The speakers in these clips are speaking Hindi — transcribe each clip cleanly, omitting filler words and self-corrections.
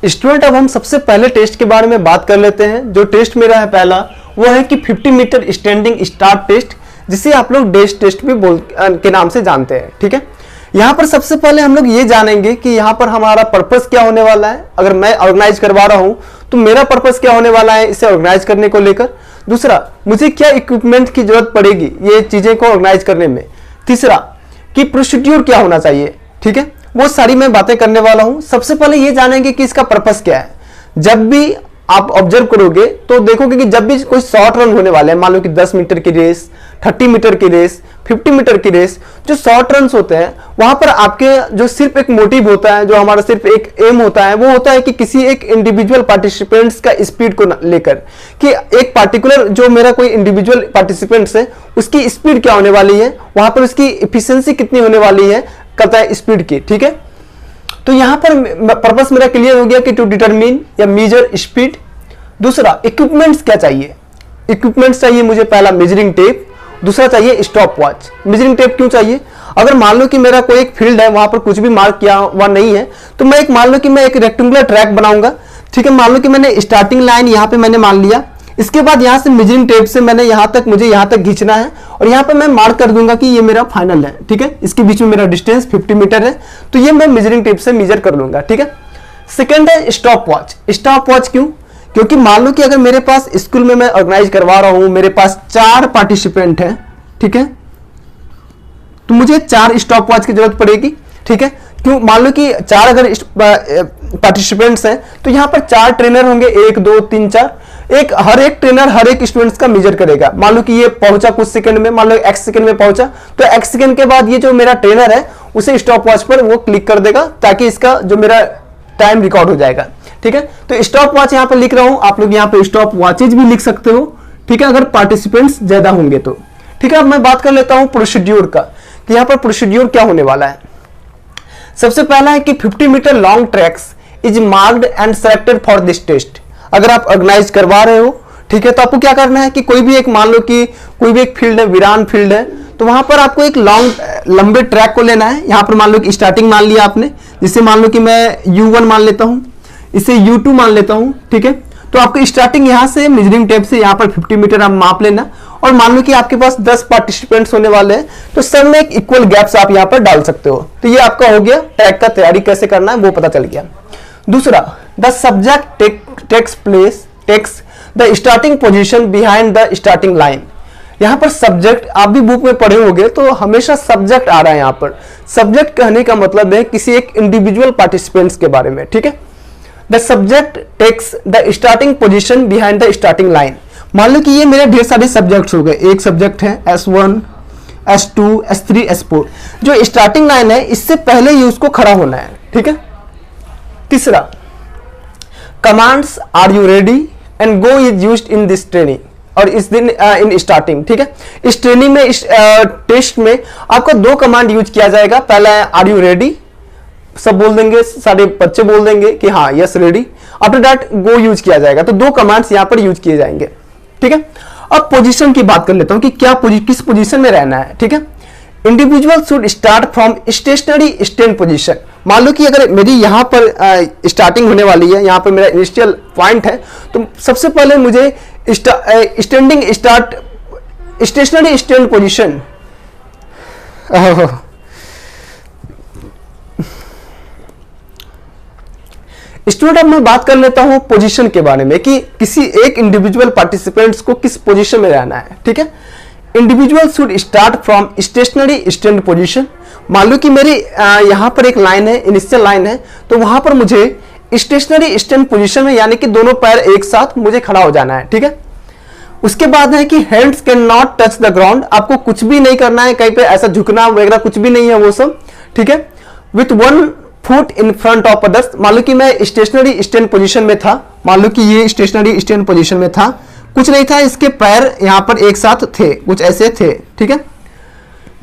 स्टूडेंट अब हम सबसे पहले टेस्ट के बारे में बात कर लेते हैं। जो टेस्ट मेरा है पहला, वो है कि 50 मीटर स्टैंडिंग स्टार्ट टेस्ट, जिसे आप लोग डैश टेस्ट भी के नाम से जानते हैं। ठीक है, यहाँ पर सबसे पहले हम लोग ये जानेंगे कि यहाँ पर हमारा पर्पस क्या होने वाला है। अगर मैं ऑर्गेनाइज करवा रहा हूँ तो मेरा पर्पस क्या होने वाला है इसे ऑर्गेनाइज करने को लेकर। दूसरा, मुझे क्या इक्विपमेंट की जरूरत पड़ेगी ये चीजें को ऑर्गेनाइज करने में। तीसरा, कि प्रोसीड्यूर क्या होना चाहिए। ठीक है, वो सारी मैं बातें करने वाला हूं। सबसे पहले ये जानेंगे कि इसका पर्पस क्या है। जब भी आप ऑब्जर्व करोगे तो देखोगे कि जब भी कोई शॉर्ट रन होने वाले हैं, मान लो कि 10 मीटर की रेस, 30 मीटर की रेस, 50 मीटर की रेस, जो शॉर्ट रन होते हैं वहां पर आपके जो सिर्फ एक मोटिव होता है, जो हमारा सिर्फ एक एम होता है, वो होता है कि किसी एक इंडिविजुअल पार्टिसिपेंट्स का स्पीड को लेकर, कि एक पार्टिकुलर जो मेरा कोई इंडिविजुअल पार्टिसिपेंट्स है उसकी स्पीड क्या होने वाली है, वहां पर उसकी इफिशियंसी कितनी होने वाली है, कहता है स्पीड की। ठीक है, तो यहां पर पर्पस मेरा क्लियर हो गया कि टू डिटरमिन या मेजर स्पीड। दूसरा, इक्विपमेंट्स क्या चाहिए। इक्विपमेंट्स चाहिए मुझे पहला मेजरिंग टेप, दूसरा चाहिए स्टॉप वॉच। मेजरिंग टेप क्यों चाहिए? अगर मान लो कि मेरा कोई एक फील्ड है, वहां पर कुछ भी मार्क किया हुआ नहीं है, तो मैं एक मान लो कि मैं एक रेक्टेंगुलर ट्रैक बनाऊंगा। ठीक है, मान लो कि मैंने स्टार्टिंग लाइन यहाँ पे मैंने मान लिया, इसके बाद यहाँ से मेजरिंग टेप से मैंने यहाँ तक, मुझे यहाँ तक खींचना है और यहाँ पे मैं मार्क कर दूंगा कि ये मेरा फाइनल है। ठीक है, इसके बीच में मेरा डिस्टेंस 50 मीटर है, तो ये मैं मेजरिंग टेप से मेजर कर लूंगा। ठीक है, सेकंड है स्टॉप वॉच। स्टॉप वॉच क्यों? क्योंकि मान लो कि अगर मेरे पास स्कूल में मैं ऑर्गेनाइज करवा रहा हूं, मेरे पास 4 पार्टिसिपेंट हैं, ठीक है, तो मुझे 4 स्टॉप वॉच की जरूरत पड़ेगी। ठीक है, क्यों? मान लो कि 4 अगर पार्टिसिपेंट्स हैं तो यहां पर 4 ट्रेनर होंगे, 1 2 3 4, हर एक ट्रेनर हर एक स्टूडेंट्स का मेजर करेगा। मान लो कि ये पहुंचा कुछ सेकंड में, मान लो x सेकंड में पहुंचा, तो x सेकंड के बाद ये जो मेरा ट्रेनर है उसे स्टॉप वॉच पर वो क्लिक कर देगा, ताकि इसका जो मेरा टाइम रिकॉर्ड हो जाएगा। ठीक है, तो स्टॉप वॉच यहां पर लिख रहा हूं, आप लोग यहां पर स्टॉप वॉचेज भी लिख सकते हो। ठीक है, अगर पार्टिसिपेंट्स ज्यादा होंगे तो। ठीक है, अब मैं बात कर लेता हूं प्रोसीड्यूर का, कि यहां पर प्रोसीड्यूर क्या होने वाला है। सबसे पहला है कि 50 metre long tracks is marked and selected for this test. अगर आप ऑर्गेनाइज करवा रहे हो, ठीक है, तो आपको क्या करना है कि कोई भी एक, मान लो कि कोई भी एक फील्ड है, वीरान फील्ड है, तो वहां पर आपको एक लंबे ट्रैक को लेना है। यहां पर मान लो कि स्टार्टिंग मान लिया आपने, जिससे मान लो कि मैं U1 मान लेता हूं, इसे U2 मान लेता हूं। ठीक है, तो आपको स्टार्टिंग यहां से मेजरिंग टेप से यहां पर 50 मीटर आप माप लेना, और मान लो कि आपके पास 10 पार्टिसिपेंट्स होने वाले हैं, तो सब में एक इक्वल गैप्स आप यहां पर डाल सकते हो। तो ये आपका हो गया, ट्रैक का तैयारी कैसे करना है वो पता चल गया। दूसरा, the subject takes the starting position behind the starting line. यहां पर सब्जेक्ट आप भी बुक में पढ़े होंगे, तो हमेशा सब्जेक्ट आ रहा है। यहां पर सब्जेक्ट कहने का मतलब है किसी एक इंडिविजुअल पार्टिसिपेंट्स के बारे में। ठीक है, the subject takes the starting position behind the starting line. मान लो कि ये मेरे ढेर सारे सब्जेक्ट्स हो गए, एक सब्जेक्ट है S1, S2, S3, S4। जो स्टार्टिंग लाइन है इससे पहले ही उसको खड़ा होना है। ठीक है, तीसरा, commands are you ready and go is used in this training और इस दिन इन स्टार्टिंग। ठीक है, इस ट्रेनिंग में, इस टेस्ट में आपको 2 कमांड यूज किया जाएगा। पहला है आर यू रेडी, सब बोल देंगे, सारे बच्चे बोल देंगे कि हाँ yes ready. After that go use किया जाएगा। तो 2 कमांड्स यहां पर यूज किए जाएंगे। ठीक है, अब पोजीशन की बात कर लेता हूं कि क्या किस पोजीशन में रहना है। ठीक है, individual should start from stationary stand position. मान लो कि अगर मेरी यहां पर स्टार्टिंग होने वाली है, यहां पर मेरा इनिशियल पॉइंट है, तो सबसे पहले मुझे standing start stationary stand position, student, अब मैं बात कर लेता हूं पोजीशन के बारे में कि किसी एक इंडिविजुअल पार्टिसिपेंट्स को किस पोजीशन में रहना है। ठीक है, individual should start from stationary stand position. मान लो कि मेरी यहां पर एक लाइन है, इनिशियल लाइन है, तो वहां पर मुझे स्टेशनरी स्टैंड पोजीशन में, यानी कि दोनों पैर एक साथ मुझे खड़ा हो जाना है। ठीक है, उसके बाद है कि hands can not touch the ground. आपको कुछ भी नहीं करना है, कहीं पे ऐसा झुकना वगैरह कुछ भी नहीं है वो सब। ठीक है, with 1 foot in front of others. मान लो कि मैं स्टेशनरी स्टैंड पोजीशन में था, मान लो कि ये स्टेशनरी स्टैंड पोजीशन में था, कुछ नहीं था, इसके पैर यहां पर एक साथ थे, कुछ ऐसे थे। ठीक है,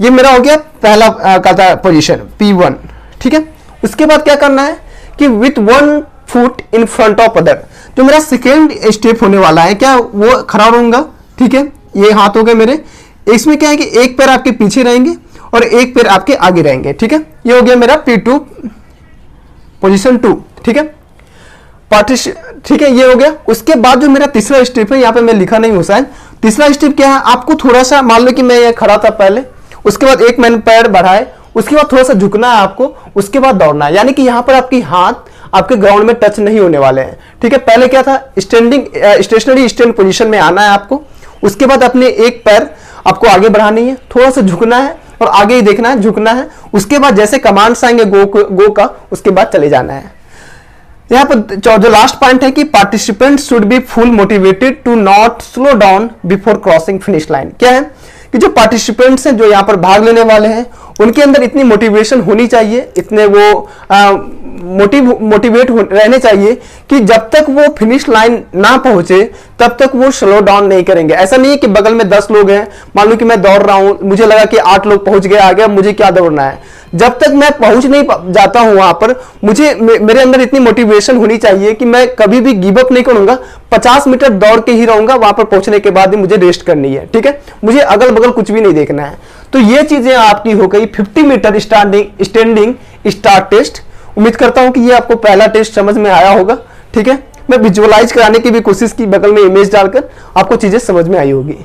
ये मेरा हो गया पहला का पोजीशन P1। ठीक है, उसके बाद क्या करना है कि with 1 foot in front of other, जो मेरा सेकेंड स्टेप होने वाला है, क्या वो खड़ा रहूंगा। ठीक है, ये हाथ हो गए मेरे, इसमें क्या है कि एक पैर आपके पीछे रहेंगे और एक पैर आपके आगे रहेंगे। ठीक है, ये हो गया मेरा P2 पोजीशन 2। ठीक है, ठीक है, ये हो गया। उसके बाद जो मेरा तीसरा स्टेप है, यहाँ पे मैं लिखा नहीं हूं शायद, तीसरा स्टेप क्या है, आपको थोड़ा सा, मान लो कि मैं ये खड़ा था पहले, उसके बाद एक मैंने पैर बढ़ाए, उसके बाद थोड़ा सा झुकना है आपको, उसके बाद दौड़ना है। यानी कि यहाँ पर आपकी हाथ आपके ग्राउंड में टच नहीं होने वाले हैं। ठीक है, पहले क्या था, स्टेशनरी स्टैंड पोजीशन में आना है आपको। उसके बाद अपने एक पैर आपको आगे बढ़ानी है, थोड़ा सा झुकना है और आगे ही देखना है, झुकना है। उसके बाद जैसे कमांड्स आएंगे गो का, उसके बाद चले जाना है। यहाँ पर जो लास्ट पॉइंट है कि participant should be full motivated to not slow down before crossing finish line. क्या है कि जो पार्टिसिपेंट्स हैं, जो यहाँ पर भाग लेने वाले हैं, उनके अंदर इतनी मोटिवेशन होनी चाहिए, इतने वो मोटिवेट रहने चाहिए कि जब तक वो फिनिश लाइन ना पहुंचे तब तक वो स्लो डाउन नहीं करेंगे। ऐसा नहीं है कि बगल में 10 लोग हैं, मान लो कि मैं दौड़ रहा हूं, मुझे लगा कि 8 लोग पहुंच गए आगे, अब मुझे क्या दौड़ना है। जब तक मैं पहुंच नहीं जाता हूं वहां पर, मुझे मेरे अंदर इतनी मोटिवेशन होनी चाहिए कि मैं कभी भी गिव अप नहीं करूंगा, 50 मीटर दौड़ के ही रहूंगा, वहां पर पहुंचने के बाद ही मुझे रेस्ट करनी है। ठीक है, मुझे अगल बगल कुछ भी नहीं देखना है। तो ये चीजें आपकी हो गई 50 मीटर स्टैंडिंग स्टार्ट टेस्ट। उम्मीद करता हूं कि ये आपको पहला टेस्ट समझ में आया होगा। ठीक है, मैं विजुअलाइज कराने की भी कोशिश की, बगल में इमेज डालकर, आपको चीजें समझ में आई होगी।